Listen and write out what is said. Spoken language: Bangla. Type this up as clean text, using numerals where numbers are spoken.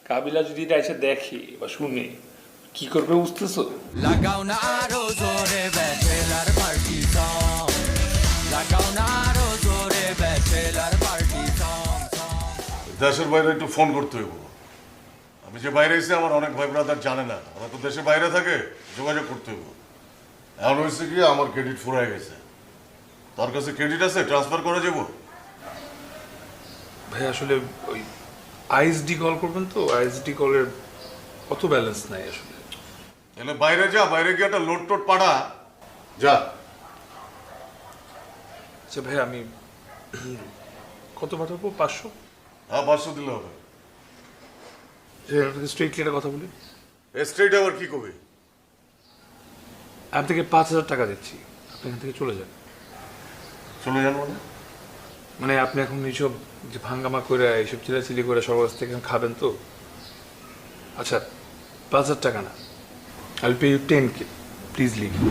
কাবিলা যদি এটা এসে দেখে বা শুনে কি করবে বুঝতেছো? লাগাও না আরো জোরে ব্যাচেলার পার্টি সং, লাগাও না আরো জোরে ব্যাচেলার পার্টি সং। দেশের বাইরে একটু ফোন করতে হইব। আমি যে বাইরে এসে আমার অনেক ভাই ব্রাদার জানে না, ওরা তো দেশের বাইরে থাকে, যোগাযোগ করতে হইব। এখন হয়েছে কি আমার ক্রেডিট ফুরাই গেছে। তোর কাছে ক্রেডিট আছে, ট্রান্সফার করে যাবো? ভাই আসলে ওই আইএসডি কল করবেন তো, আইএসডি কলের অত ব্যালেন্স নাই আসলে। তাহলে বাইরে যা, বাইরে গিয়ে একটা লোড টোড পাঠা যা। আচ্ছা ভাই আমি কত পাঠাবো? 500? হ্যাঁ 500 দিলে হবে। স্ট্রেটলি একটা কথা বলি, স্ট্রেট আবার কি কবি? আমি থেকে 5,000 টাকা দিচ্ছি, আপনি এখান থেকে চলে যান। চলে যান মানে? মানে আপনি এখন এইসব যে ভাঙ্গামা করে এইসব চিলাচিলি করে সবার কাছ থেকে খাবেন তো। আচ্ছা 5,000 টাকা না, I will pay you 10K, please leave.